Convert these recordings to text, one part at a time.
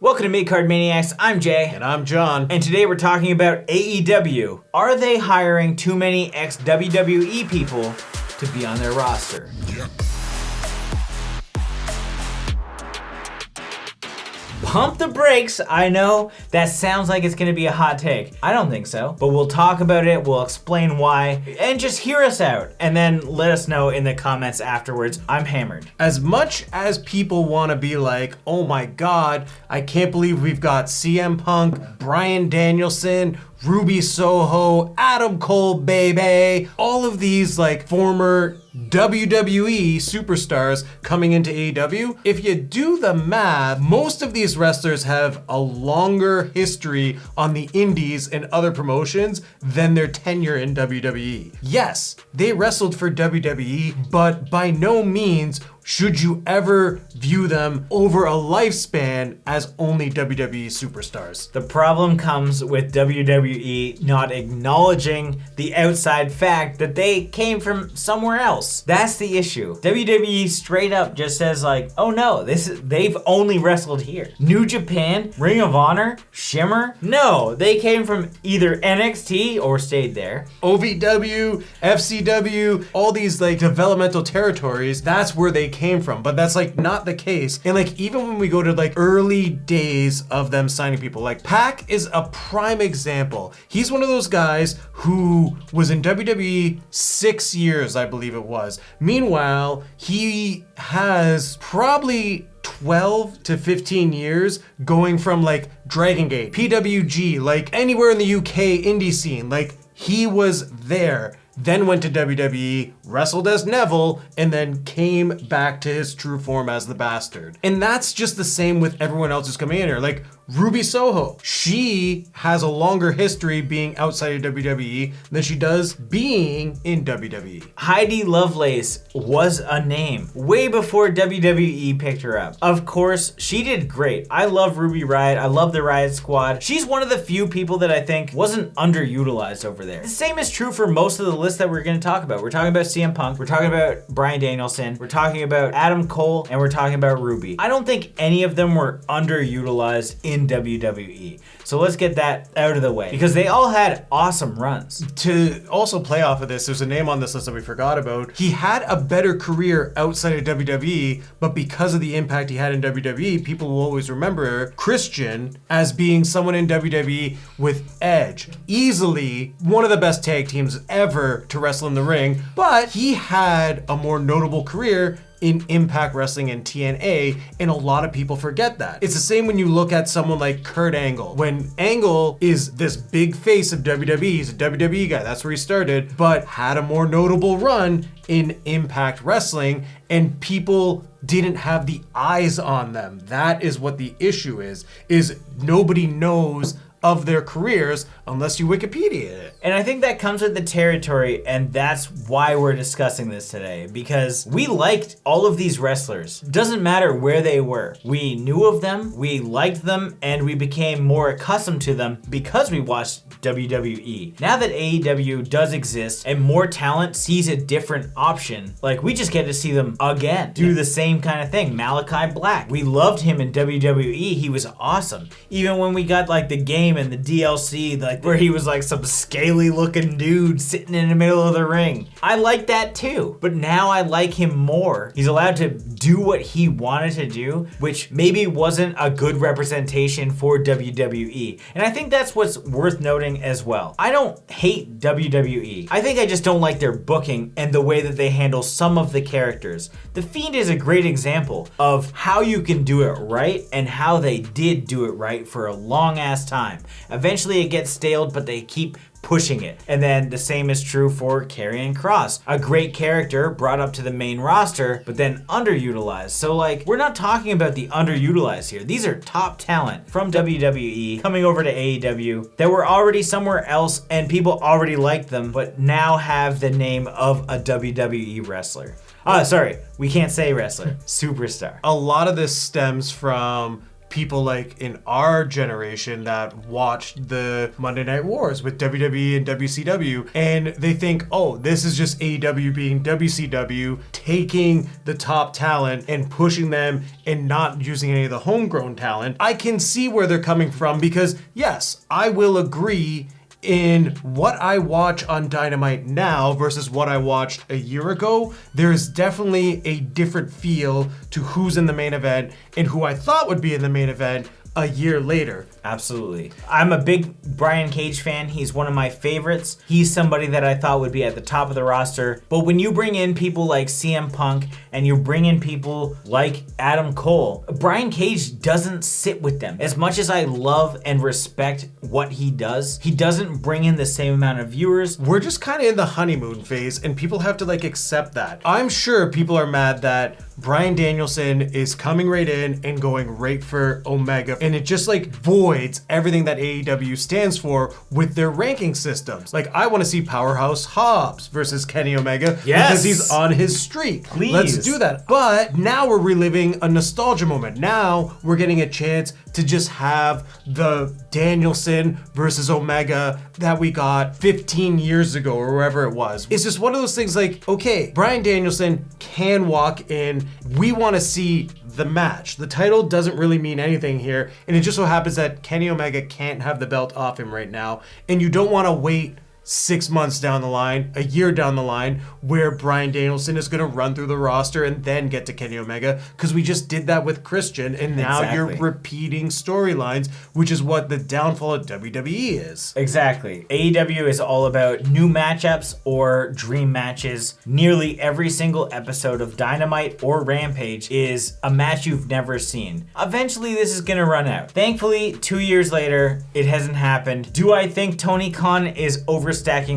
Welcome to Midcard Maniacs. I'm Jay. And I'm John. And today we're talking about AEW. Are they hiring too many ex-WWE people to be on their roster? Yeah. Pump the brakes. I know that sounds like it's gonna be a hot take. I don't think so, but we'll talk about it, we'll explain why, and just hear us out, and then let us know in the comments afterwards. I'm hammered. As much as people want to be like, oh my god, I can't believe we've got CM Punk, Bryan Danielson, Ruby Soho, Adam Cole, baby, all of these like former WWE superstars coming into AEW. If you do the math, most of these wrestlers have a longer history on the indies and other promotions than their tenure in WWE. Yes, they wrestled for WWE, but by no means should you ever view them over a lifespan as only WWE superstars. The problem comes with WWE not acknowledging the outside fact that they came from somewhere else. That's the issue. WWE straight up just says like, oh no, they've only wrestled here. New Japan, Ring of Honor, Shimmer? No, they came from either NXT or stayed there. OVW, FCW, all these like developmental territories, that's where they came from, but that's like not the case. And like even when we go to like early days of them signing people, like Pac is a prime example. He's one of those guys who was in WWE 6 years, I believe it was. Meanwhile, he has probably 12 to 15 years going from like Dragon Gate, PWG, like anywhere in the UK indie scene, like he was there. Then went to WWE, wrestled as Neville, and then came back to his true form as the Bastard. And that's just the same with everyone else who's coming in here. Like Ruby Soho, she has a longer history being outside of WWE than she does being in WWE. Heidi Lovelace was a name way before WWE picked her up. Of course, she did great. I love Ruby Riott. I love the Riott Squad. She's one of the few people that I think wasn't underutilized over there. The same is true for most of the list that we're going to talk about. We're talking about CM Punk, we're talking about Bryan Danielson, we're talking about Adam Cole, and we're talking about Ruby. I don't think any of them were underutilized in WWE. So let's get that out of the way because they all had awesome runs. To also play off of this, there's a name on this list that we forgot about. He had a better career outside of WWE, but because of the impact he had in WWE, people will always remember Christian as being someone in WWE with Edge. Easily one of the best tag teams ever to wrestle in the ring, but he had a more notable career in Impact Wrestling and TNA, and a lot of people forget that. It's the same when you look at someone like Kurt Angle. When Angle is this big face of WWE, he's a WWE guy, that's where he started, but had a more notable run in Impact Wrestling, and people didn't have the eyes on them. That is what the issue is nobody knows of their careers unless you Wikipedia it. And I think that comes with the territory, and that's why we're discussing this today, because we liked all of these wrestlers. Doesn't matter where they were. We knew of them, we liked them, and we became more accustomed to them because we watched WWE. Now that AEW does exist and more talent sees a different option, like we just get to see them again do the same kind of thing. Malakai Black, we loved him in WWE, he was awesome. Even when we got like the game and the DLC, like where he was like some scaly looking dude sitting in the middle of the ring. I like that too, but now I like him more. He's allowed to do what he wanted to do, which maybe wasn't a good representation for WWE. And I think that's what's worth noting as well. I don't hate WWE. I think I just don't like their booking and the way that they handle some of the characters. The Fiend is a great example of how you can do it right and how they did do it right for a long ass time. Eventually it gets staled, but they keep pushing it. And then the same is true for Karrion Kross. A great character brought up to the main roster, but then underutilized. So like, we're not talking about the underutilized here. These are top talent from WWE coming over to AEW that were already somewhere else and people already liked them, but now have the name of a WWE wrestler. Sorry, we can't say wrestler, superstar. A lot of this stems from people like in our generation that watched the Monday Night Wars with WWE and WCW, and they think, oh, this is just AEW being WCW, taking the top talent and pushing them and not using any of the homegrown talent. I can see where they're coming from because, yes, I will agree in what I watch on Dynamite now versus what I watched a year ago, there is definitely a different feel to who's in the main event and who I thought would be in the main event a year later. Absolutely. I'm a big Brian Cage fan. He's one of my favorites. He's somebody that I thought would be at the top of the roster. But when you bring in people like CM Punk and you bring in people like Adam Cole, Brian Cage doesn't sit with them. As much as I love and respect what he doesn't bring in the same amount of viewers. We're just kind of in the honeymoon phase and people have to like accept that. I'm sure people are mad that Bryan Danielson is coming right in and going right for Omega, and it just like voids everything that AEW stands for with their ranking systems. Like, I want to see Powerhouse Hobbs versus Kenny Omega because he's on his streak. Please. Let's do that. But now we're reliving a nostalgia moment. Now we're getting a chance to just have the Danielson versus Omega that we got 15 years ago or wherever it was. It's just one of those things like, okay, Bryan Danielson can walk in. We want to see the match. The title doesn't really mean anything here, and it just so happens that Kenny Omega can't have the belt off him right now, and you don't want to wait 6 months down the line, a year down the line, where Bryan Danielson is going to run through the roster and then get to Kenny Omega, because we just did that with Christian, and now you're repeating storylines, which is what the downfall of WWE is. Exactly. AEW is all about new matchups or dream matches. Nearly every single episode of Dynamite or Rampage is a match you've never seen. Eventually, this is going to run out. Thankfully, 2 years later, it hasn't happened. Do I think Tony Khan is overstacking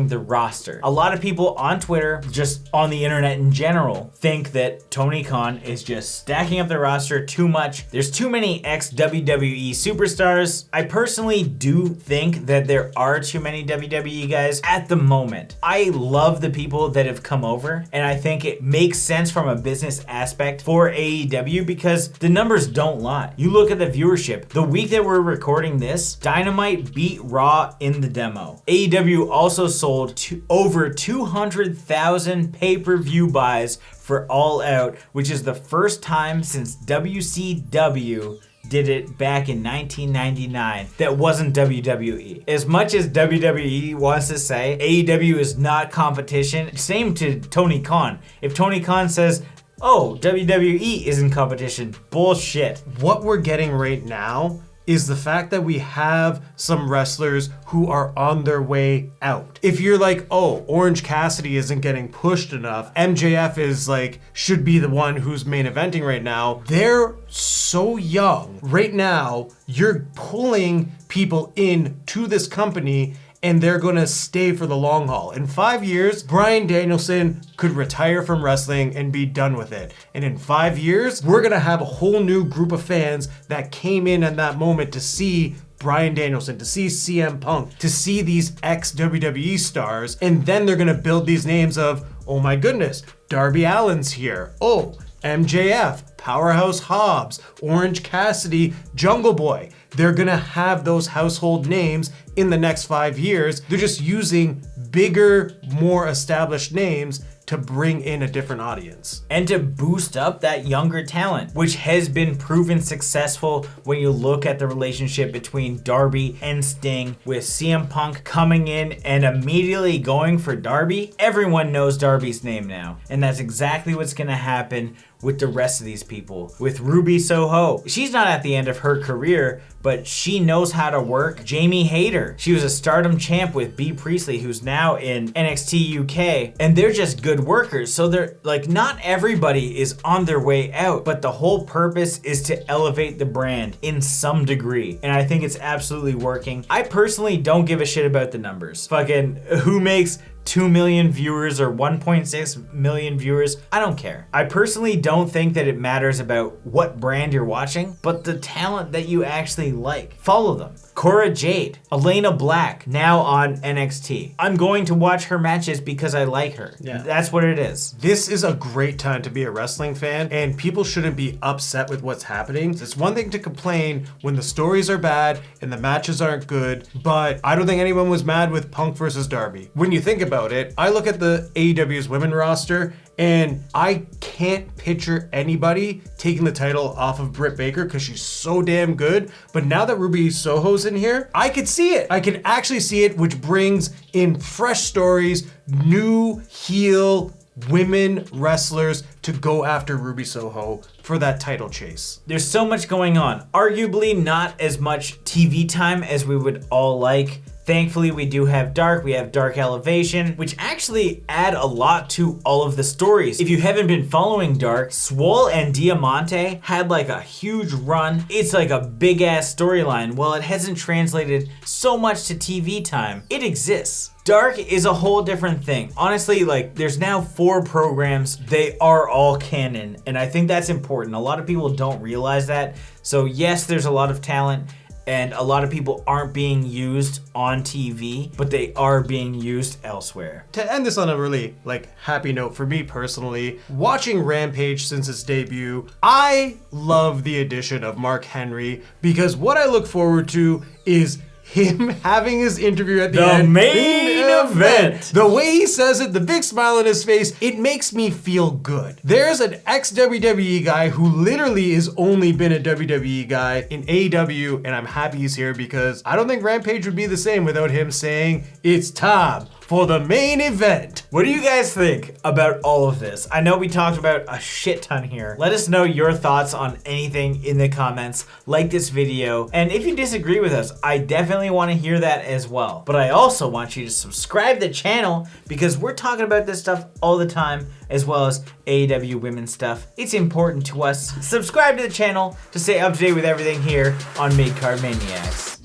the roster? A lot of people on Twitter, just on the internet in general, think that Tony Khan is just stacking up the roster too much. There's too many ex-WWE superstars. I personally do think that there are too many WWE guys at the moment. I love the people that have come over, and I think it makes sense from a business aspect for AEW because the numbers don't lie. You look at the viewership. The week that we're recording this, Dynamite beat Raw in the demo. AEW also sold over 200,000 pay-per-view buys for All Out, which is the first time since WCW did it back in 1999 that wasn't WWE. As much as WWE wants to say AEW is not competition, same to Tony Khan. If Tony Khan says, oh, WWE isn't competition, bullshit. What we're getting right now is the fact that we have some wrestlers who are on their way out. If you're like, oh, Orange Cassidy isn't getting pushed enough, MJF is like, should be the one who's main eventing right now, they're so young. Right now, you're pulling people into this company and they're gonna stay for the long haul. In 5 years, Bryan Danielson could retire from wrestling and be done with it. And in 5 years, we're gonna have a whole new group of fans that came in at that moment to see Bryan Danielson, to see CM Punk, to see these ex-WWE stars, and then they're gonna build these names of, oh my goodness, Darby Allin's here. Oh, MJF, Powerhouse Hobbs, Orange Cassidy, Jungle Boy. They're gonna have those household names in the next 5 years. They're just using bigger, more established names to bring in a different audience. And to boost up that younger talent, which has been proven successful when you look at the relationship between Darby and Sting, with CM Punk coming in and immediately going for Darby. Everyone knows Darby's name now. And that's exactly what's gonna happen with the rest of these people. With Ruby Soho, she's not at the end of her career, but she knows how to work. Jamie Hayter, she was a Stardom champ with B. Priestley, who's now in NXT UK, and they're just good workers. So they're like, not everybody is on their way out, but the whole purpose is to elevate the brand in some degree. And I think it's absolutely working. I personally don't give a shit about the numbers. Fucking who makes 2 million viewers or 1.6 million viewers. I don't care. I personally don't think that it matters about what brand you're watching, but the talent that you actually like. Follow them. Cora Jade, Elena Black, now on NXT. I'm going to watch her matches because I like her. Yeah. That's what it is. This is a great time to be a wrestling fan, and people shouldn't be upset with what's happening. It's one thing to complain when the stories are bad and the matches aren't good, but I don't think anyone was mad with Punk versus Darby. When you think about it, I look at the AEW's women roster, and I can't picture anybody taking the title off of Britt Baker because she's so damn good. But now that Ruby Soho's in here, I could see it. I can actually see it, which brings in fresh stories, new heel women wrestlers to go after Ruby Soho for that title chase. There's so much going on. Arguably not as much TV time as we would all like. Thankfully, we do have Dark. We have Dark Elevation, which actually add a lot to all of the stories. If you haven't been following Dark, Swole and Diamante had like a huge run. It's like a big ass storyline. While it hasn't translated so much to TV time, it exists. Dark is a whole different thing. Honestly, like there's now 4 programs. They are all canon, and I think that's important. A lot of people don't realize that. So yes, there's a lot of talent, and a lot of people aren't being used on TV, but they are being used elsewhere. To end this on a really happy note for me personally, watching Rampage since its debut, I love the addition of Mark Henry because what I look forward to is him having his interview at the end. The main event. The way he says it, the big smile on his face, it makes me feel good. There's an ex-WWE guy who literally has only been a WWE guy in AEW, and I'm happy he's here because I don't think Rampage would be the same without him saying, "It's time for the main event." What do you guys think about all of this? I know we talked about a shit ton here. Let us know your thoughts on anything in the comments. Like this video. And if you disagree with us, I definitely want to hear that as well. But I also want you to subscribe to the channel because we're talking about this stuff all the time, as well as AEW women's stuff. It's important to us. Subscribe to the channel to stay up to date with everything here on Midcard Maniacs.